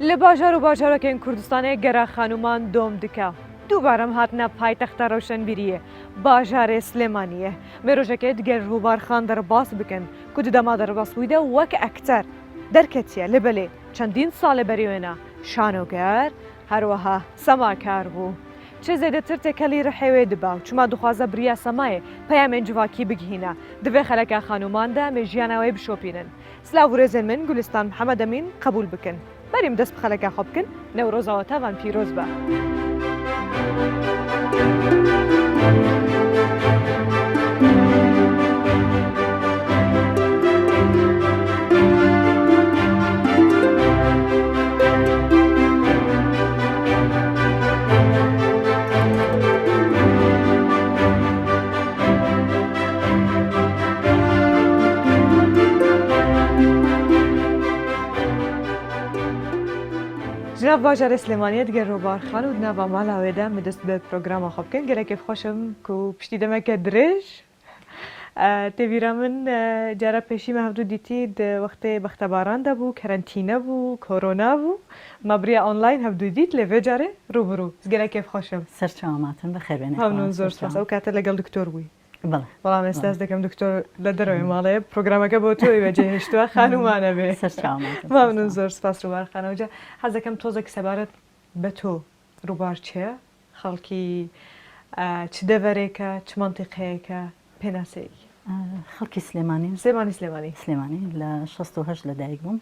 لە باژار و باژارەکەین کوردستانی گەرا خانومان دۆم دکە دووبارەم هاتنە پایتەختە ڕەوشەنبیریە باژارێ سلێمانیە مێرۆژەکەی دگەر ڕووبارخان دەرباس بکەن کو دەما دەرباسوویدە وەک ئەکتەر دەرکەچیە لەبەلێ چەندین ساڵە بەریوێنە شانۆگەر هەروەها سەماکار بوو. چه زێدەتر تێکەلی ڕحێوێ دبا و چما دخوازە بریا سەمایە پەیامێن جوواکی بگهینە دەبێ خەلەکە خانوماندا مێژیانەوەی بشۆپینن. سلااو و رێزن من گولستان محەممەد ئەمین قبول بکن بەریم دەست بخەلەکە خۆ بکن نەورۆزەوە تاوان پیرۆز بە. جناب باژارێ سلێمانیە دگە ڕۆبارخان و ناوا ماڵاوێدا مەدەست بە پرۆگرامە خۆ بکەن گەلێکی خۆشم و پشتی دەمەکە درێژ تێبیرا من جارە پێشیمە هەفتوو دیتی وەختێ بەختەباراندا بوو کەرەنتینە بوو کۆرۆنا بوو مەبریە ئۆنلاین هەفتوو دیت لێوێ جارێ ڕوبڕوو گەلێکی خۆشم سەرچاوماتن بەخێبێنێ هەمنون زۆر سپاس ئەو کاتە لەگەڵ دکتۆر بووی بەڵام ئێستاس دەکەم دکتۆر لە دەرەوەی ماڵەیە پرۆگرامەکە بۆ تۆی بەجێ هێشتووە خانومانە بێ مەمنون زۆر سپاس ڕووبارخانەوەجا حەز دەکەم تۆزێک سەبارەت بە تۆ ڕووبار چییە خەڵکی چ دەڤەرێکە چ مەنتیقەیەکە پێناسەیەکی خەڵکی سلێمانی سلێمانی لە 68 لەدایک بووم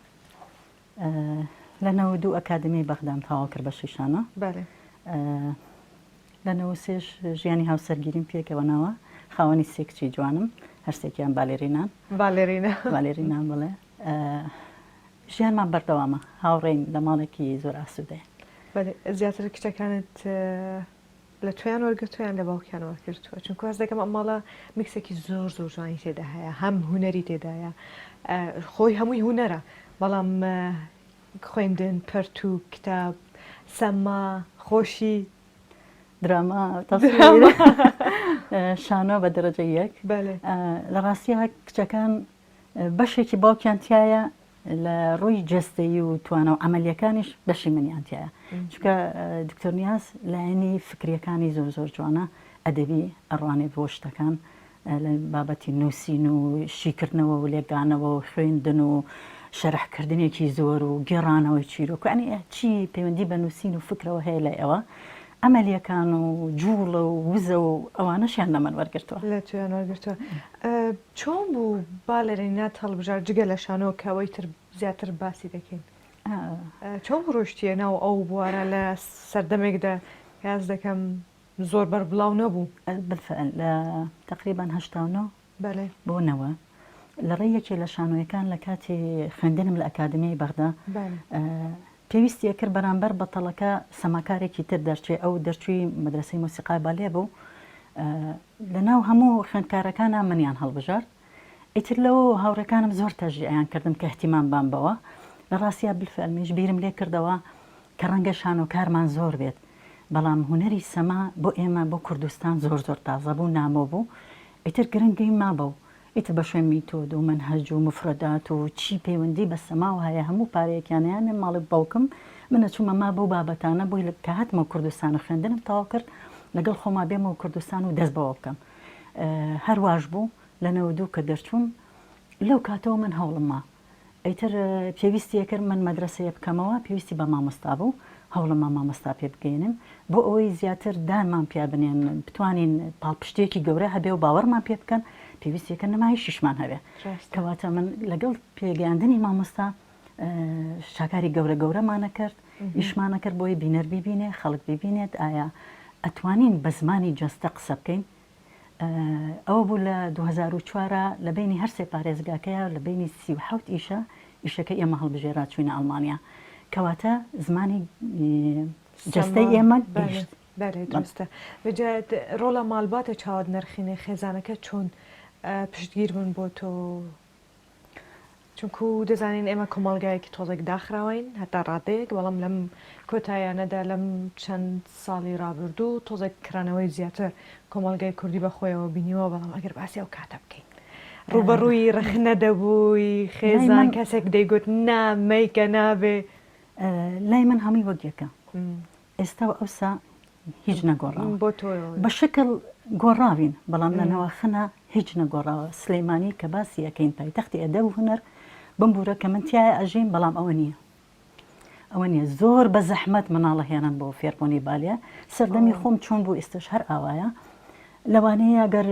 لە 92 ئەکادمی بەغدام تەواو کرد بە شیشانە لە 93 ژیانی هاوسەرگیریم پێکەوەنەوە خاوەنی سێ کچی جوانم هەرسێکیان بالێرینان بڵێ ژیانمان بەردەوامە هاوڕێین لە ماڵێکی زۆر ئاسوودەیە زیاتر کچەکانت لە تویان وەرگرتویان لە باوکیان وەرگرتووە چونکە واز دەکەم ئەم ماڵە میکسێکی زۆر زۆر جوانی تێدا هەیە هەم هوەری تێدایە خۆی هەمووی هوەرە بەڵام خوێندن پەرت و کتاب سەما خۆشی دراما شانۆ بە دەرەجە یەک لە ڕاستیە کچەکان بەشێکی باوکیان تایە لە ڕووی جەستەیی و توانە و ئەمەلیەکانیش بەشی منیان تایە چونکە دکتۆر نیاز لایەنی فکریەکانی زۆر زۆر جوانە ئەدەبی ئەڕوانێ بۆ شتەکان لە بابەتی نووسین و شیکردنەوە و لێگانەوە و خوێندن و شەرحکردنێکی زۆر و گێڕانەوەی چیرۆک ئەنی چی پەیوەندی بە نووسین و فکرەوە هەیە لە ئەوە ئەمەلیەکان و جوڵە و وزە و ئەوانەشیان لە من وەرگرتووە لە تویان وەرگرتووە چۆن بوو بالێرینات هەڵبژار جگە لە شانۆ کەوەی تر زیاتر باسی دەکەین چۆن ڕۆشتیە ناو ئەو بوارە لە سەردەمێکدا یاز دەکەم زۆر بەربڵاو نەبوو بالفعل لە تقریبان 89 بۆنەوە لە ڕێیەکێ لە شانۆیەکان لە کاتی خوێندنم لە ئەکادمیای بەغدا پێویستیە کرد بەرامبەر بەتەڵەکە سەماکارێکی تر دەرچێ ئەو دەرچووی مەدرسەی مۆسیقای بالێ بوو لە ناو هەموو خوێندکارەکانە منیان هەڵبژارد ئیتر لەوە هاوڕەکانم زۆر تەژیعیان کردم کە احتیمام بام بەوە لە ڕاستیە بالفعلمیش بیرم لێ کردەوە کە ڕەنگە شانۆکارمان زۆر بێت بەڵام هوەری سەما بۆ ئێمە بۆ کوردستان زۆر زۆر تازە بوو نامۆ بوو ئیتر گرنگی مابە و ئیتر بە شوێن میتۆد و منهەج و مفرەدات و چی پەیوەندی بە سەماوە هەیە هەموو پارەیەکیانیان ماڵی باوکم منە چوومە ما بۆ بابەتانە بۆی کە هاتمە کوردستانە خوێندنم تەواو کرد لەگەڵ خۆما بێمەوە کوردستان و دەست بەوە بکەم هەرواش بوو لە 92 کە دەرچووم لەو کاتەوە من هەوڵمما ئەیتر پێویستی کرد من مەدرسەیە بکەمەوە پێویستی بە مامۆستا بوو هەوڵمما مامۆستا پێ بگەێنم بۆ ئەوەی زیاتر دانمان پیا بنێن بتوانین پاڵپشتێکی گەورە هەبێ و باوەڕمان پێ بکەن پێویستیەکە نەمای شیشمان هەبێ کەواتە من لەگەڵ پێگەیاندنی مامۆستا شاکاری گەورە گەورەمانە کرد ئیشمانە کرد بۆی بینەر ببینێ خەڵک ببینێت ئایا ئەتوانین بە زمانی جەستە قسە بکەین ئەوە بوو لە 2004 لە بینی هەر سێ پارێزگاکەیە لە بینی 37 ئیشەکە ئێمە هەڵبژێرا چوینە ئەڵمانیا کەواتە زمانی جەستەی ئێمە گەشت دەستە بەجێت ڕۆڵە ماڵباتە چاوت نرخینێ خێزانەکە چۆن پشتگیر بوون بۆ تۆ چونکو دەزانین ئێمە کۆمەڵگایەکی تۆزێک داخراوین هەتا ڕادەیەک بەڵام لەم کۆتایانەدا لەم چەند ساڵی ڕابردوو تۆزێک کرانەوەی زیاتر کۆمەڵگای کوردی بەخۆیەوە بینیوە بەڵام ئەگەر باسی ئەو کاتە بکەین ڕوبەڕووی ڕخنە دەبووی خێزان کەسێک دەیگوت نامەیکە نابێ لای من هەمووی وەک یەکە ئێستا و ئەوسا هیچ نەگۆڕاوە بۆ تۆ بە شکل گۆڕاوین بەڵام لە نەواخەنە هیچ نەگۆڕاوە سلەیمانی کە باسی یەکەین پایتەختی ئەدەب و هونەر بمبورە کە من تایە ئەژین بەڵام ئەوە نییە ئەوە نییە زۆر بە زەحمەت مناڵە هێنن بۆ فێربوونی بالێ سەردەمی خۆم چۆن بوو ئێستش هەر ئاوایە لەوانەیە ئەگەر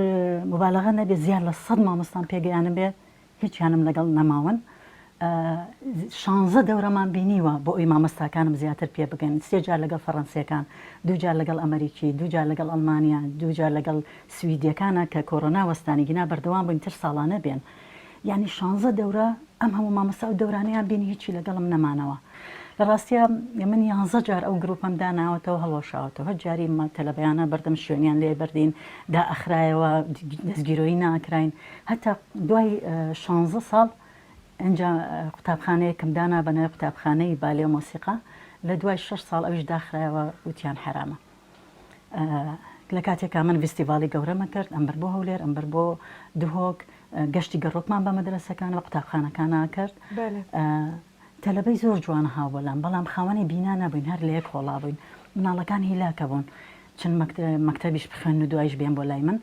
مبالغە نەبێت زیاد لە 100 مامۆستان پێگەیانە بێت هیچیانم لەگەڵ نەماون 16 دەورەمان بینیوە بۆ ئەوی مامۆستاکانم زیاتر پێ بگەن 3 جار لەگەڵ فەڕەنسیەکان 2 جار لەگەڵ ئەمریکی 2 جار لەگەڵ ئەڵمانیا 2 جار لەگەڵ سویدیەکانە کە کۆرۆنا وەستانی گینا بەردەوام بووین تر ساڵانە بێن یعنی 16 دەورە ئەم هەموو مامۆستا و دەورانەیان بینی هیچی لەگەڵم نەمانەوە لە ڕاستیە من 11 جار ئەو گروپم داناوەتەوە هەڵەشاوەتەوە هەر جاری تەلەبەیانە بەردەم شوێنیان لێ بردین دا ئەخرایەوە دەستگیرۆیی ناکراین هەتا دوای 16 ساڵ ئەنجا قوتابخانەیەکم دانا بەناوی قوتابخانەی بالێ و مۆسیقا لە دوای 6 ساڵ ئەویش داخرایەوە وتیان حرامە لە کاتێکا من فیستیڤاڵی گەورەمە کرد ئەمبەر بۆ هەولێر ئەمبەر بۆ دهۆک گەشتی گەڕۆکمان بە مەدرسەکانەوە قوتابخانەکانە کرد تەلەبەی زۆر جوانە هاوبەلام بەڵام خاوەنی بینا نەبووین هەر لە یەک خۆڵا بووین مناڵەکان هیلاکە بوون چەند مەکتەبیش بخوێن و دوایش بێن بۆ لای من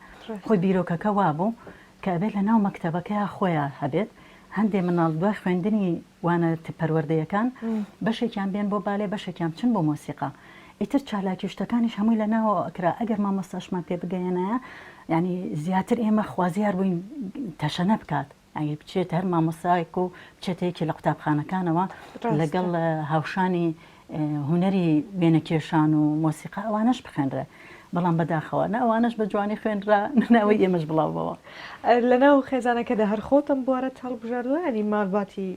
خۆی بیرۆکەکە وا بوو کە ئەبێت لە ناو مەکتەبەکەیە خۆیان هەبێت هەندێک مناڵ دوای خوێندنی وانە پەروەردەیەکان بەشێکیان بێن بۆ بالێ بەشێکیان چن بۆ مۆسیقا ئیتر چالاکی شتەکانیش هەمووی لە ناوە ئەکرا ئەگەر مامۆستاشمان پێ بگەیەنایە ینی زیاتر ئێمە خوازیار بووین تەشەنە بکات ئەگەر بچێت هەر مامۆستایەک و بچێتەیەکی لە قوتابخانەکانەوە لەگەڵ هاوشانی هوەری وێنەکێشان و مۆسیقا ئەوانەش بخێنرە بەڵام بەداخەوە ئەوانش بە جوانی خوێنرا ناوەی ئێمەش بڵاوەوە لەناو خێزانەکەدا هەر خۆتم بوارە هەڵبژاردووە ینی ماڵباتی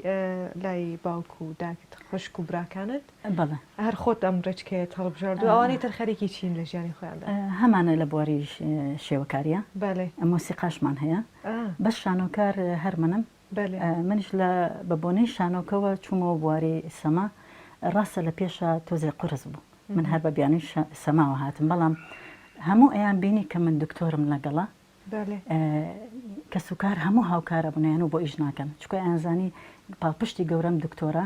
لای باوکو و داکت خۆشک و براکانت بەڵێ هەر خۆت ئەم ڕێچکەیەت هەڵبژاردووە ئەوانی تر خەریکی چین لە ژیانی خۆیاندا هەمانە لە بواری شێوەکاریە مۆسیقاشمان هەیە بەس شانۆکار هەر منم منش لە بەبوونەی شانۆکەوە چوومەوە بواری سەما ڕاستە لە پێشە تۆزێ قورس بوو من هەر بە بیانی سەماوە هاتم بەڵام هەموو ئەیان بینی کە من دکتۆرم لەگەڵە کە سوکار هەموو هاوکارە بنیان و بۆ ئیش ناکەن چکۆ ئەیانزانی پاڵپشتی گەورەم دکتۆرە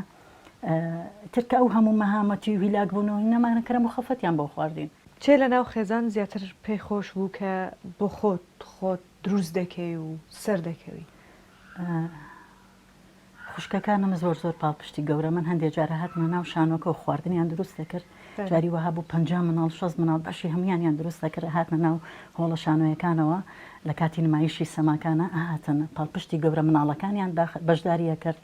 ترکە ئەو هەموو مەهامەتی و هیلاک بوونەوەی نەمانەکەرە مخەفەتیان بۆ خواردین چێ لە ناو خێزان زیاتر پێی خۆش بوو کە بۆ خۆت دروست دەکەی و سەر دەکەوی خوشکەکانم زۆر پاڵپشتی گەورە من هەندێک جارە هاتمە ناو شانۆکە و خواردنیان دروست دەکرد جاری وەها بوو 50 مناڵ 6 مناڵ بەشی هەمویانیان دروست دەکرد هاتنە ناو هۆڵە شانۆیەکانەوە لە کاتی نمایشی سەماکانە ئاهاتن پاڵپشتی گەورە مناڵەکانیان بەشداریە کرد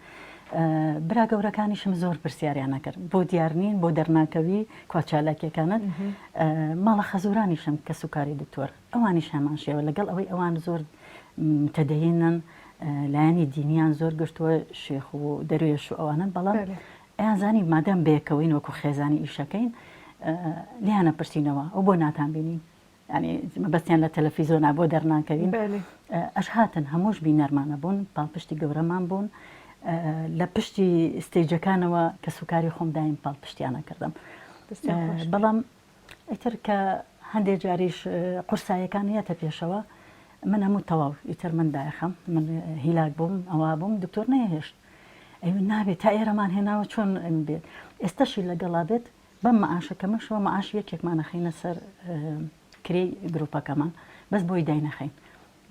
برا گەورەکانیشم زۆر پرسیاریان نەکرد بۆ دیارنین بۆ دەرناکەوی کواچالاکیەکانت ماڵە خەزورانیشم کە سوکاری دکتۆر ئەوانیش هەمان شێوە لەگەڵ ئەوەی ئەوان زۆر متەدەینن لایەنی دینیان زۆر گرتووە شێخ و دەروێش و ئەوانن بەڵام ئەیانزانی مادەم بەیەکەوەین وەکو خێزانی ئیشەکەین لیانە پرسیینەوە ئەو بۆ ناتان بینین ینی بەستیان لە تەلەڤیزۆنا بۆ دەرناکەوین ئەش هاتن هەمووش بینەرمانە بوون پاڵپشتی گەورەمان بوون لە پشتی ستێجەکانەوە کە سوکاری خۆم دایم پاڵپشتیانە کردم بەڵام ئیتر کە هەندێک جاریش قورسایەکان هەیەتە پێشەوە من هەموو تەواو ئیتر من دایخەم من هیلاک بووم ئەوە بووم دکتۆر نەهێشت ئەوی نابێت تا ئێرەمان هێناوە چۆن بێت ئێستاشی لەگەڵا بێت بەم مەعاشەکەمەشەوە مەعاش یەکێکمان نەخینە سەر کرێی گروپەکەمان بەس بۆی داینەخین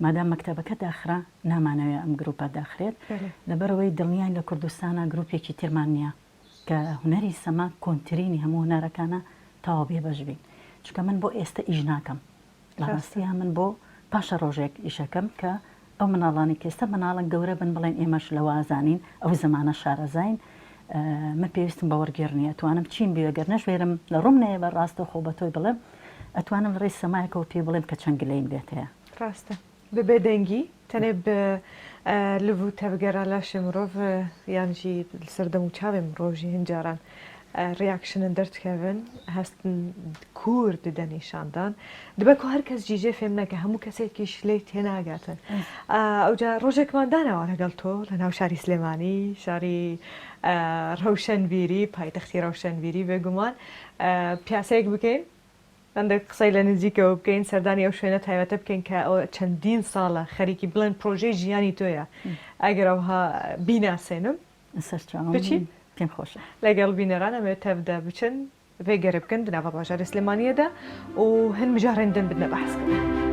مادام مەکتەبەکە داخرا نامانەوێت ئەم گروپە داخرێت لەبەرەوەی دڵنیان لە کوردستانە گروپێکی ترمان نییە کە هوەری سەما کۆنترینی هەموو هوەرەکانە تاوا بێ بەشبین چکە من بۆ ئێستا ئیش ناکەم لە ڕاستیە من بۆ پاشە ڕۆژێک ئیشەکەم کە ئەو مناڵانی کێستا مناڵن گەورە بن بڵێن ئێمەش لەوە ئازانین ئەو زمانە شارەزین من پێویستم بە وەرگێڕنیە ئەتوانم چین بێگەر نەژێرم لە ڕوم نەیە بە ڕاستە خۆ بە تۆی بڵێم ئەتوانم لە ڕێی سەمایەکەوە پێ بڵێم کە چەند گلەیم لێت هەیە ڕاستە ببێ دەنگی تەنێ لەبوو تەبگەرە لاشێ مرۆڤ یانجی سەردەم و چاوێ مرۆژی هەنجاران ریاکشنن دەردکەون هەستن کورد دەنیشاندان دەبێت هەر کەس جیژێ فێم نەکە هەموو کەسێکیش لێی تێناگاتن ئەوجا ڕۆژێکمان داناوە لەگەڵ تۆ لە ناو شاری سلێمانی شاری ڕەوشەنبیری پایتەختی ڕەوشەنبیری بێگومان پیاسەیەک بکەین ئەندە قسەی لە نزیکەوە بکەین سەردانی ئەو شوێنە تایبەتە بکەین کە ئەو چەندین ساڵە خەریکی بڵێن پرۆژەی ژیانی تۆیە ئەگەر ئەوها بیناسێنم بچی پێم خۆشە. لەگەڵ بینەران ئەمێ تەفدا بچن پێگەرە بکەن دناوە باژارە سلێمانیەدا و هەن مجارێندن بدنە بەحسکردن.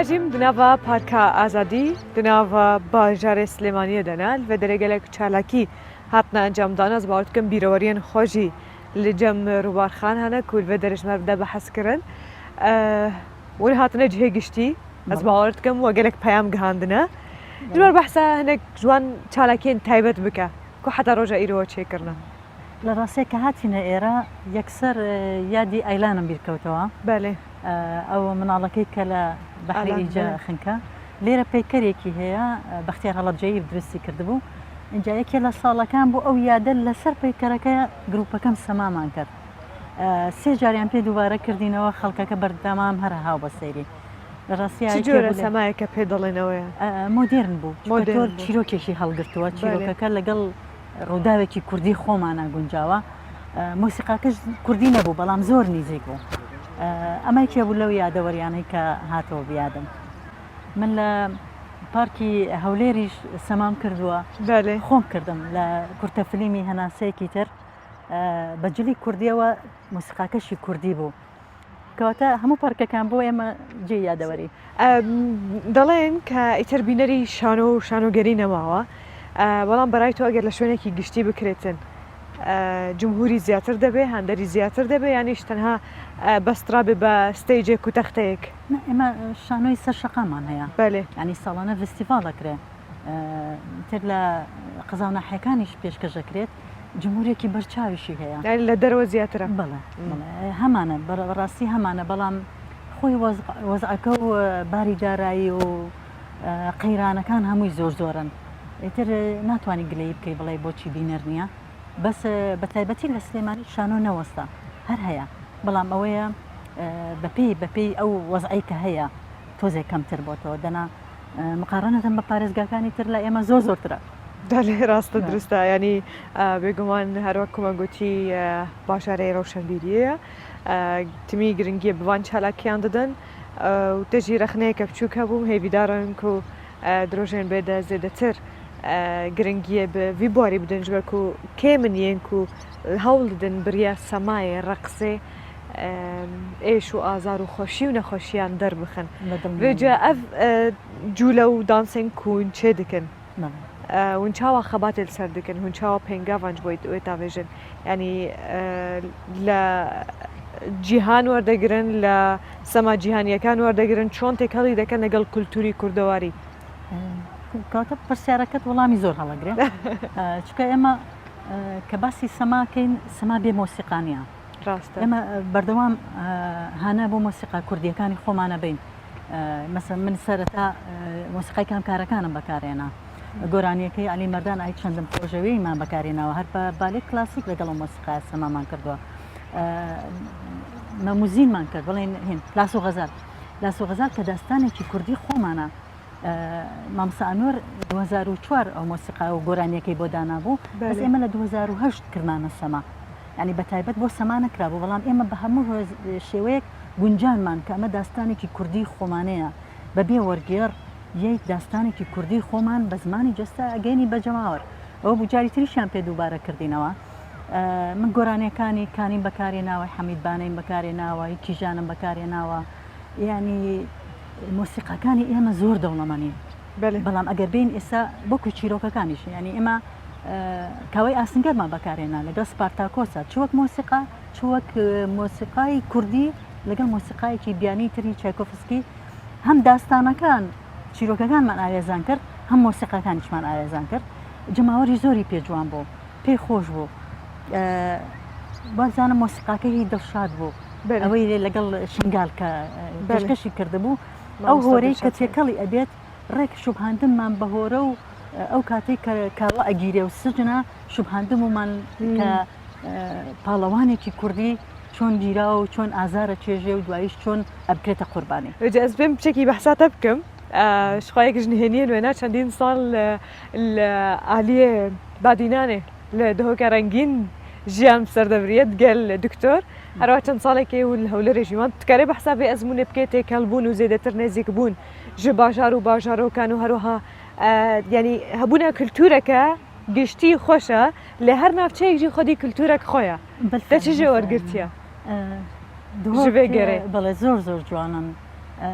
هاجیم دناوا پارکا ئازادی دناوا باژارێ سلێمانیە دەنال و دەرەگەلێک چالاکی هاتنە ئەنجامدان ئەس باوەڕ بیرەوەریان خۆشی لە جەم ڕووبارخان هەنە کول بە دەرەژمەر بدە بەحەسکردن ون هاتنە جهێ گشتی ئەس باوەڕ دکەم وەگەلێک پەیام گەهاندنە دووار بەحسا هەنێک جوان چالاکیان تایبەت بکە کو حتا ڕۆژە ئیرەوە چێکردن. لە ڕاستەیە کە هاتینە ئێرە یەکسەر یادی ئایلانم بیرکەوتەوە بەێ ئەو مناڵەکەی کە لە بەحریجا خنکە لێرە پەیکەرێکی هەیە بەختیار هەڵەبجەیی درستی کردبوو اینجا یەکێ لە ساڵەکان بوو ئەو یادە لەسەر پەیکەرەکە گروپەکەم سەمامان کرد سێ جاریان پێ دووبارە کردینەوە خەڵکەکە بەردەمام هەر هاو بە سەیری لە ڕاستیجۆرە سەمایەکە پێ دەڵێنەوەیە مۆدرن بوو چیرۆکێکی هەڵگرتووە چیرۆکەکە لەگەڵ ڕووداوێکی کوردی خۆمانە گونجاوە مۆسیقاکەش کوردی نەبوو بەڵام زۆر نزیک بوو ئەمای کێ بوو لەو یادەوەریانەی کە هاتەوە بیادم من لە پارکی هەولێریش سەمام کردووە خۆم کردم لە کورتە فلیمی هەناسەیەکی تر بەجلی کوردیەوە مۆسیقاکەشی کوردی بوو کەواتە هەموو پارکەکان بۆ ئێمە جێ یادەوەری دەڵێن کە ئیتر بینەری شانۆ و شانۆگەری نەماوە بەڵام بەڕای تۆ ئەگەر لە شوێنێکی گشتی بکرێتن جمهوری زیاتر دەبێ هەندەری زیاتر دەبێ یانیش تەنها بەسترا بێ بە ستەیجێک و تەختەیەک ئێمە شانۆی سەر شەقامان هەیە بەێ ینی ساڵانە فستیڤال دەکرێت تر لە قەزاونەحەکانیش پێشکەش دەکرێت جمهورێکی بەرچاویشی هەیە لە دەرەوە زیاترە بڵێ هەمانە بەڕاستی هەمانە بەڵام خۆی وەزعەکە و باری دارایی و قەیرانەکان هەمووی زۆر زۆرن ئیتر ناتوانانی گلەی بکەی بڵێ بۆچی بینەر نییە بەس بە تایبەتی لە سلێمانی شانۆ نەوەستا هەر هەیە بەڵام ئەوەیە بەپێی ئەو وەزعی کە هەیە تۆزێک کەمتر بۆتەوە دەنا مقارنەتەن بە پارێزگاکانی تر لە ئێمە زۆر زۆرترە دەڵێ ڕاستە درستە ینی بێگومان هەروەک کومەگوتی باشارەی ڕەوشەنبیریە تمی گرنگیە بوان چالاکیان دەدەن و دەژی رەخنەیەکە بچووکە بووم هێویدارن و درۆژێن بێدە زێدەتر گرنگیە بە بواری بدەن ژوەک و کێ منیێنک و هەوڵ دەدەن بریە سەمایە ڕەقسێ ئێش و ئازار و خۆشی و نەخۆشییان دەربخن بێجا ئەف جوولە و دانسنگ کوون چێ دکن هون چاوە خەباتێ سەر دکن هون چاوە پێنگاوانج بۆی ئێ تاێژن ینی لە جیهان وەردەگرن لە سەما جیهانیەکان وەردەگرن چۆن تێکەڵی دەکەن لەگەڵ کولتوری کوردەواری کاتە پرسیارەکەت وەڵامی زۆر هەڵەگرێت چکە ئێمە کە باسی سەماکەین سەما بێ مۆسیقانیە ڕاستە ئێمە بەردەوام هانە بۆ مۆسیقا کوردیەکانی خۆمانە بین مەسەن من سەرەتا مۆسیقای کامکارەکانم بەکارێنا گۆرانیەکەی علی مەردان ئای چەندم پرۆژەوەیمان بەکارێنەوە هەر بە بالێک کلاسیک لەگەڵ مۆسیقای سەمامان کردووە مەموزینمان کرد بڵێن هێن لاس و غەزال کە داستانێکی کوردی خۆمانە مامسانۆر 2004 ئەو مۆسیقا و گۆرانیەکەی بۆ دانابوو بەس ئێمە لە 2010 کردمانە سەما ینی بە تایبەت بۆ سەما نەکرابوو بەڵام ئێمە بە هەموو شێوەیەک گونجانمان کە ئەمە داستانێکی کوردی خۆمانەیە بەبێ وەرگێڕ یەک داستانێکی کوردی خۆمان بە زمانی جەستا ئەگەینی بەجەماوەر ئەوە بوجاری تریشیان پێ دووبارە کردینەوە من گۆرانیەکانی کانیم بەکارێناوە حەمیدبانەیم بەکارێناوە کیژانم بەکارێناوە ینی مۆسیقاکانی ئێمە زۆر دەوڵەمەنین بەڵام ئەگەر بین ئێستا بۆکو چیرۆکەکانیش ینی ئێمە کاوەی ئاسنگەرمان بەکارێنا لەگەڵ سپارتاکۆسە چوەک مۆسیقا چوەک مۆسیقای کوردی لەگەڵ مۆسیقایەکی بیانی تری چایکۆفسکی هەم داستانەکان چیرۆکەکانمان ئاوێزان کرد هەم مۆسیقاکانیشمان ئاوێزان کرد جەماوەری زۆری پێجوان بوو پێی خۆش بوو بازانە مۆسیقاکەی دڵشاد بوو ئەوەی لەگەڵ شنگال کە پێشکەشی کردبوو ئەو هۆرەی کە تێکەڵی ئەبێت ڕێک شوبهاندنمان بە هۆرە و ئەو کاتێک کە کاوە ئەگیرێ و سجنە شوبهاندنمان کە پاڵەوانێکی کوردی چۆن گیرا و چۆن ئازارە چێژێ و دواییش چۆن ئەبکرێتە قوربانی ئەس بێم بچێکی بەحساتە بکەم شخوایەکیش نهێنیە وێنا چەندین ساڵ لە عالیە بادینانێ لە دهۆکە ڕەنگین ژیان سەردەبریێت گەل دکتۆر هەروە چەند ساڵێکی و هەولە ڕێژیمان تکارێ بە حسابی ئەزمونێ بکەیت تێکەڵبوون و زێدەتر نێزیک بوون ji bajar û bajarokان و هەروەها ینی هەبوونە کللتورەکە گشتی خۆشە لێ هەر ناوچەیەکی خودی کللتورێک خۆیە دە چ ژێ وەرگرتیە دوێ گەرێ بەڵێ زۆر زۆر جوانن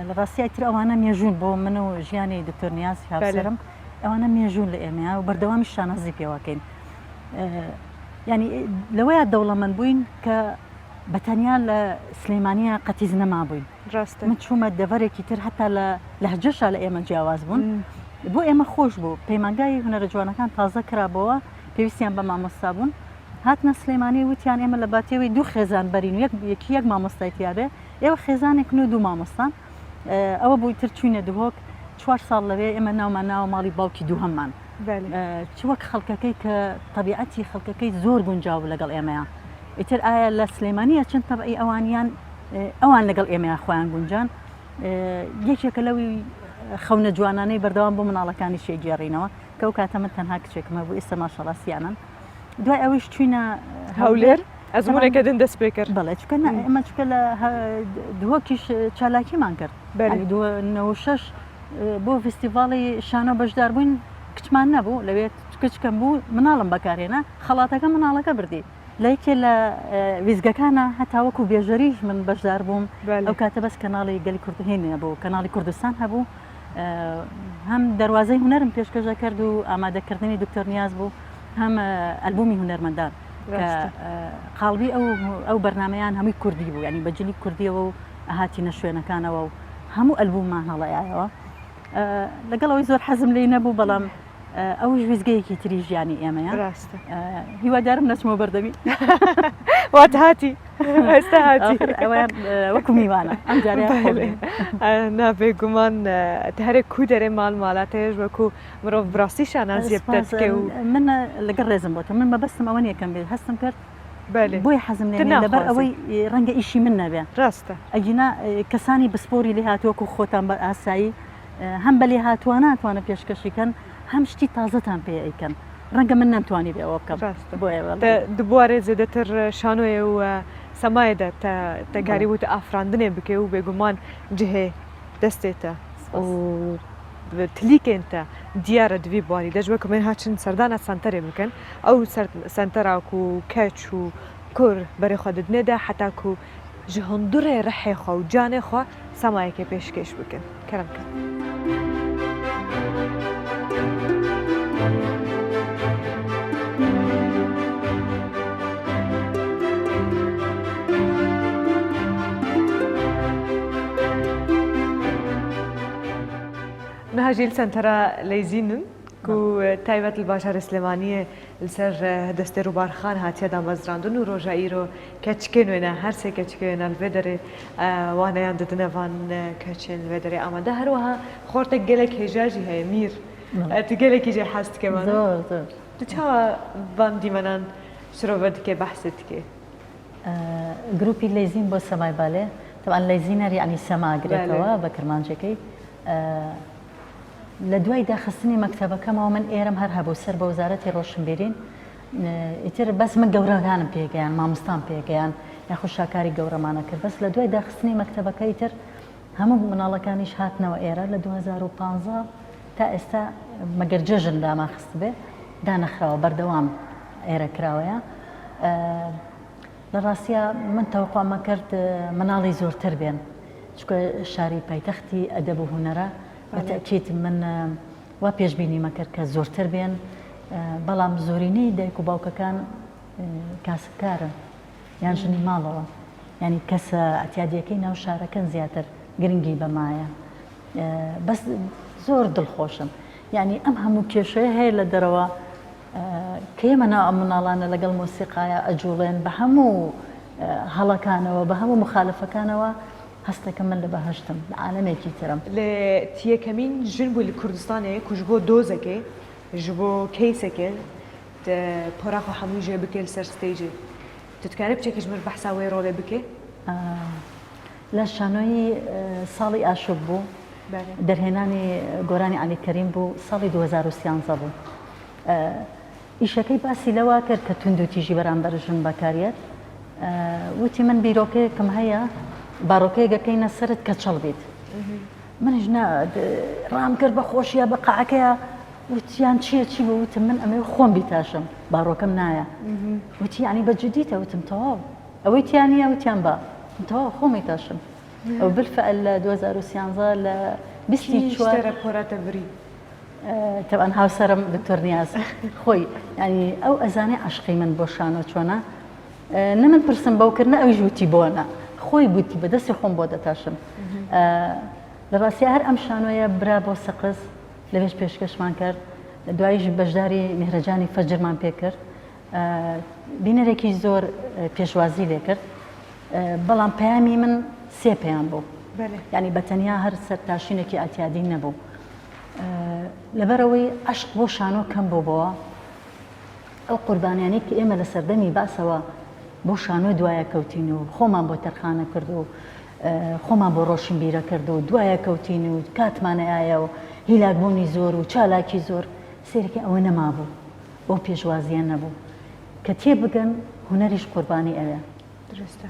لە ڕاستیای تر ئەوانە مێژون بۆ من و ژیانی دکتۆر نیاز هاوسەرم ئەوانە مێژون لە ئێمەیە و بەردەوامی شانەزی پێوەکەین ینی لەوەیە دەوڵەمەند بووین کە بەتەنیا لە سلەیمانیە قەتیز نەما بووین من چوومە دەڤەرێکی تر هەتا لە لەهجەشە لە ئێمە جیاواز بوون بۆ ئێمە خۆش بوو پەیمانگای هونەرە جوانەکان تازە کرابەوە پێویستیان بە مامۆستا بوون هاتنە سلەیمانی وتیان ئێمە لە باتێەوەی دوو خێزان بەرین و یەک مامۆستای تیاابێ ئێوە خێزانێک و دوو مامۆستان ئەوە بووی تر چوینە دوهۆک 4 ساڵ لەوێ ئێمە ناومان ناوە ماڵی باوکی دوو هەممان چوەک خەڵکەکەی کە طبیعەتی خەڵکەکەی زۆر گونجاو لەگەڵ ئێمەیە ئیتر ئایا لە سلەیمانیە چەند تەبعی ئەوان لەگەڵ ئێمەیە خۆیان گونجان یەکێکە لەوی خەونە جوانانەی بەردەوام بۆ مناڵەکانی شێگێڕینەوە کە ئەو کاتە من تەنها کچێکمە بوو ئێستا ماشەڵاسییانن دوای ئەوەش چوینە هەولێر ئەزمونێکە دن دەست پێ کرد بەڵێ چکە ئەمە چکە لە دووەکیش چالاکیمان کرد 96 بۆ فستیڤاڵی شانۆ بەشدار بووین کچمان نەبوو لەوێت کچکەم بوو مناڵم بەکارێنە خەڵاتەکە مناڵەکە بردی لایکێ لە ویزگەکانە هەتاوەکو بێژەریش من بەشدار بووم ئەو کاتە بەس کەناڵی گەلی کوردهێنە بوو کەناڵی کوردستان هەبوو هەم دەواازەی هوەرم پێشکەژە کرد و ئامادەکردنی دکتۆر نیاز بوو هەم ئەلبومی هوەرمەندان قاڵبی ئەو بەرنمەیان هەمووی کوردی بوو ینی بەجلی کوردیەوە و ئاهاتینە شوێنەکانەوە و هەموو ئەلبوممان هەڵەیایەوە لەگەڵەوەی زۆر حەزم لێ نەبوو بەڵام ئەوش ویزگەیەکی تری ژیانی ئێمەیە هیوادارم نەچمەوە بەردەمی وات هاتی ئێستا هاتی ئەویان وەکو میوانە ئەم جارێ نابێ گومان هەرێک کو دەرێ ماڵ ماڵاتەیەش وەکو مرۆڤ بڕاستی شانازیە بکە و من لەگەڵ ڕێزم بۆتە من بەبەستم ئەوە نیەکەم بێت هەستم کرد بۆی حەزم لێ لەبەر ئەوەی ڕەنگە ئیشی من نەبێ ڕاستە ئەگینا کەسانی بسپۆری لێ هاتووەکو خۆتان بە ئاسایی هەم بە لێ هاتووە ناتوانە پێشکەشیکەن هەم شتی تازەتان پێ ئەیکەن ڕەنگە من نەمتوانی بێ ئەوە بکەم دوبارێ زێدەتر شانۆیە و سەمایەدا تەگاری وتە ئافراندنێ بکێ و بێگومان جهێ دەستێتە تلیکێنتە دیارە دوی بواری دەژوەکە من هاچن سەردانە سنتەرێ بکەن ئەو سنتەراک و کەچ و کوور بەرێخوا ددنێدا حتاکو ji hundirê rihê xwe û canê xwe semayekê pêşkêş bikin keremke. نهاجيل سنترا ليزينن كو تايبت الباشر سليمانية لسر دستي روبارخان هاتيا دا مزراندن و روجايرو كچكين وينا هر سي كچكين الفيدري وانا يانددنا فان كچين الفيدري اما ده هروها خورتك گلك هجاجي هاي مير تگلك يجي حاست كمان زور تچا فان ديمانان شروفت كي بحثت كي جروبي ليزين بو سماي بالي طبعا ليزينر يعني سما قريتوا بكرمانجكي لە دوای داخستنی مەکتەبەکەمەوە من ئێرم هەر هەبوو سەر بە وەزارەتی ڕۆشنبیرین ئیتر بەس من گەورەکانم پێگەیان مامۆستام پێگەیان یاخود شاکاری گەورەمانە کرد بەس لە دوای داخستنی مەکتەبەکەی تر هەموو مناڵەکانیش هاتنەوە ئێرە لە 2015 تا ئێستا مەگەر جەژن داماخست بێ دانەخراوە بەردەوام ئێرە کراوەیە لە ڕاستیە من تەوەقوعمە کرد مناڵی زۆرتر بێن چونکە شاری پایتەختی ئەدەب و هونەرە بەتەکید من وا پێشبینیمە کرد کە زۆرتر بێن بەڵام زۆرینەی دایک و باوکەکان کاسبکارن یان ژنی ماڵەوە ینی کەسە ئەتیادیەکەی ناو شارەکەن زیاتر گرنگی بەمایە بەس زۆر دڵخۆشم یعنی ئەم هەموو کێشەیە هەیە لە دەرەوە کە ئێمە ناو ئەم مناڵانە لەگەڵ مۆسیقایە ئەجوڵێن بە هەموو هەڵەکانەوە بە هەموو مخالفەکانەوە هەستەکە من لە بەهشتم لە عالەمێکی ترم لە تیەکەمین ژن بوو لە کوردستانەیە کوژ بۆ دۆزەکێ ji بۆ کەیسێکێ پۆراخۆ هەمووی ژێ بکێ لەسەر ستەیجێ تتکارە بچێکیش من بەحسا وێ ڕۆڵێ بکێ لە شانۆی ساڵی ئاشوب بوو دەرهێنانی گۆرانی عەلی کەریم بوو ساڵی 2013 بوو ئیشەکەی باسی لەوە کرد کە تونند و تیژی بەرامبەرژن بەکارێت وتی من بیرۆکەیەکم هەیە باڕۆکەیەکەکەینە سرت کە چڵ بیت منش ڕام کرد بە خۆشیە بە قاعەکەیە وتیان چی بە وتم من ئەمێ خۆم بیتاشم باڕۆکەم نایە وتی ینی بەجددیتە وتم تەواو ئەوەی تیانە وتیان بە تەواو خۆمی تاشم ئەو بالفعل لە 2013 لە 24 پۆراتەبری طبعا هاوسەرم دکتۆر نیاز خۆی ینی ئەو ئەزانێ عشقی من بۆ شانۆ چۆنە نە من پرسم بەوکردنە ئەوی ژووتی بۆنە خۆی بوتی بەدەستی خۆم بۆ دەتاشم لە ڕاستی هەر ئەم شانۆیە برا بۆ سەقز لەوێش پێشکەشمان کرد دواییش بەشداری میهرەجانی فەجرمان پێ کرد بینەرێکی زۆر پێشوازی لێ کرد بەڵام پەیامی من سێ پەیام بوو ینی بەتەنیا هەر سەرتاشینێکی ئەتیادی نەبوو لەبەرەوەی عشق بۆ شانۆ کەم بووبەوە ئەو قوربانیانی کە ئێمە لە سەردەمی باسەوە بۆ شانۆ دوایە کەوتین و خۆمان بۆ تەرخانە کرد و خۆمان بۆ ڕۆشن بیرە کرد و دوایە کەوتین و کاتمانەیە و هیلاکبوونی زۆر و چالاکی زۆر سێرەکە ئەوە نەمابوو بۆ پێشوازیان نەبوو کە تێ بگەن هوەریش قوربانی ئەوێ درستە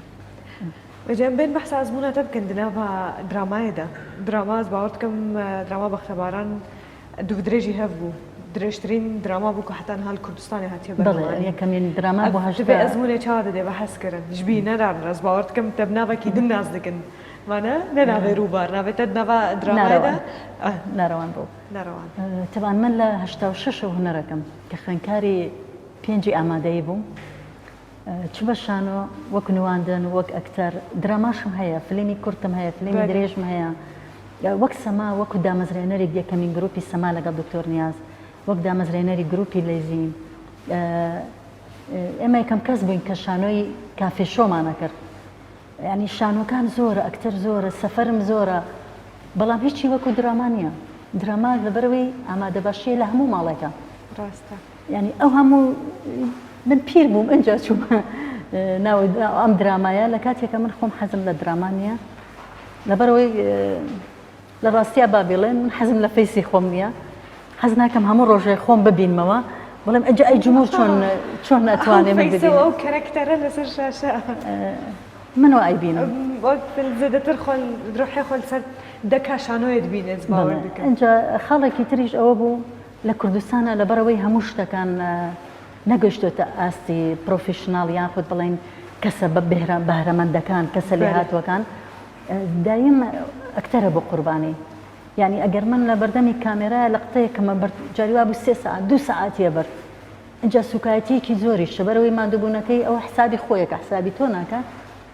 بەجێم بێن بەحسە ئەزمونەتە بکەن دنەڤە درامایەدا دراماز باوەڕ دکەم دراما بەختەباران دوو درێژی هەبوو درێژترین دراما بوو کە حتان هەل کوردستانی هاتیە بەڵێ یەکەمین دراما بۆ هەشتبێ ئەزمونێ چاوا دەدێ بە حەسکردن ژبی نەدارن ڕاست باوەڕ دکەم تەبناوێکی دم ناز دەکەن وانە نەناوێ ڕووبار ناوێتە نەڤە درامایەدا ناڕەوان بوو نەڕەوان تەبان من لە 86 هونەرەکەم کە خوێندکاری پێنجی ئامادەیی بووم چ بە شانۆ وەک نواندن وەک ئەکتەر دراماشم هەیە فیلمی کورتم هەیە فیلمی درێژم هەیە وەک سەما وەکو دامەزرێنەری یەکەمین گروپی سەما لەگەڵ دکتۆر نیاز وەک دامەزرێنەری گروپی لەیزین ئێمە یەکەم کەس بووین کە شانۆی کافێ شۆمانە کرد ینی شانۆکان زۆرە ئەکتەر زۆرە سەفەرم زۆرە بەڵام هیچی وەکو دراما نییە دراما لەبەرەوەی ئامادە باشیە لە هەموو ماڵێکە ڕاستە ینی ئەو هەموو من پیر بووم ئەنجا چوومە ناوی ئەم درامایە لە کاتێکە من خۆم حەزم لە دراما نییە لەبەرەوەی لە ڕاستیە بابیڵێن من حەزم لە فەیسی خۆم نییە حەز ناکەم هەموو ڕۆژێ خۆم ببینمەوە بەڵام ئەجا ئەی جمهور چۆن ناتوانێ من ببینم ئەو کەرەکتەرە لەسەر شاشە منەوە ئەیبینم زیاتر ڕۆحی خۆل سەر دەکا شانۆیت بینێت باوەڕ دەکەم ئەنجا خاڵێکی تریش ئەوە بوو لە کوردستانە لەبەرەوەی هەموو شتەکان نەگەشتۆتە ئاستی پرۆفیشناڵ یان خۆت بڵێن کەسە بە بەهرەمەندەکان کەسە لێ هاتووەکان دایم ئەکتەرە بۆ قوربانی یعنی ئەگەر من لە بەردەمی کامێرایە لە قتەیەکەمە جاریوا بوو 3 ساعت 2 ساعتیە بەر اینجا سوکایەتیەکی زۆری شەبەرەوەی مادووبوونەکەی ئەوە حسابی خۆیەکە حسابی تۆ ناکە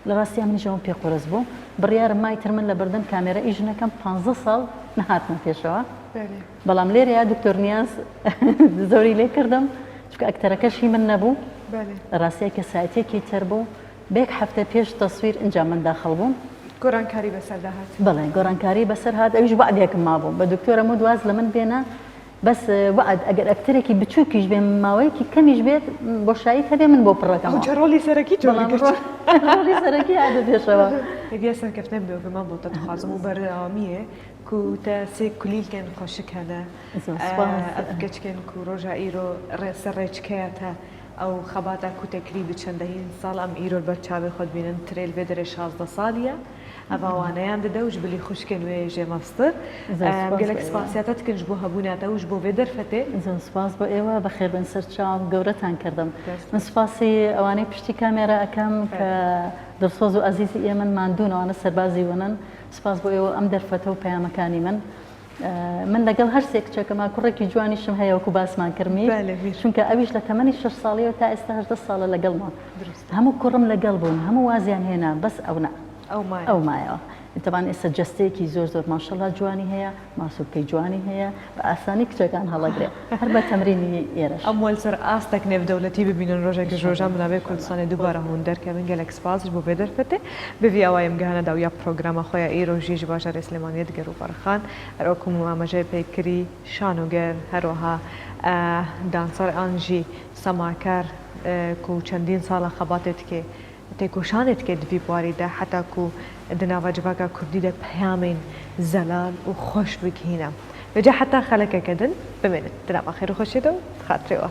لە ڕاستیان منیشەوە پێ قۆرس بوو بڕیارم مایتر من لە بەردەم کامێرە ئیژنەکەم 15 ساڵ نەهاتمە پێشەوە بەڵام لێرەیە دکتۆر نیاز زۆری لێ کردم چکە ئەکتەرەکەشی من نەبوو ڕاستیە کە سایتێکی تر بوو بێک هەفتە پێش تەسویر اینجا من داخڵ بووم گۆڕانکاری بەسەردا هات بەڵێ گۆڕانکاری بەسەر هات ئەویش وعدێکم مابوو بە دکتۆرە مو دواز لە من بێنە بەس وعد ئەگەر ئەکتەرێکی بچووکیش بێ ماوەیەکی کەمیش بێت بۆشایی هەبێ من بۆ پڕەکەم ڕۆلی سەرەکی ڕۆلی سەرەکی عادە پێشەوە هێگە سەرکەفتن بێ بمان بۆ تەخوازم و بەردەوامیە کو تە سێ کولیلکەن خۆشک هەنە ئەفکەچکەن و ڕۆژە ئیرۆ ڕێسەر ڕێچکەیەتە ئەو خەباتە کوتەکری بچەندەهین ساڵ ئەم ئیرۆ بەرچاوی خۆت بینن ترێل بێ دەرێ 16 ساڵیە ئەوانەیان دەدەوش بلی خوشکن وێ ژێمەستر گەلێک سپاسیاتە تکنج بۆ هەبووناتەوش بۆ بێ دەرفەتێ سپاس بۆ ئێوە بەخێر بن سەر چاو گەورەتان کردم من سپاسی ئەوانەی پشتی کامێرە ئەەکەم کە دڵسۆز و ئەزیزی ئێمە ماندوونەوەنە سەربازی وەنن سپاس بۆ ئێوە ئەم دەرفەتە و پەیامەکانی من لەگەڵ هەر سێک چەکەما کوڕێکی جوانیشم هەیە وەکو باسمان کردمی چونکە ئەویش لە تەمەنی 6 ساڵیەوە تا ئێستا 18 ساڵە لەگەڵما هەموو کوڕم لەگەڵ بوون هەموو وازیان هێنا بەس ئەونا ئەو مایەوە تەبان ئێستا جەستەیەکی زۆر ماشەڵڵا جوانی هەیە ماسوولکەی جوانی هەیە بە ئاسانی کچەکان هەڵەگرێ هەر بە تەمرینی ئێرەش ئەم وەلسەر ئاستێک نێودەوڵەتی ببینن ڕۆژێکی ڕۆژان منابێ کوردستانی دووبارە هەون دەرکە من گەلێک سپاسش بۆ بێ دەرفەتێ بڤی ئەوایم گەهانەدا و یا پرۆگرامە خۆیان ئیرۆژیش باشە ئێسلێمانیەت گەر و فەرخان هەروەکوم ئاماژەی پێکری شانۆگەر هەروەها دانسەر ئانژی سەماکار و چەندین ساڵە خەباتێت کێ تێکۆشانێت کرد دوی بواریدا حتاکو دناواجباکە کوردی دە پەیامین زەلال و خۆش بگهینە بەجا حتا خەلەکەکەدن بمێنێت دناوا خێر و خۆشیێتەوە خاترێەوە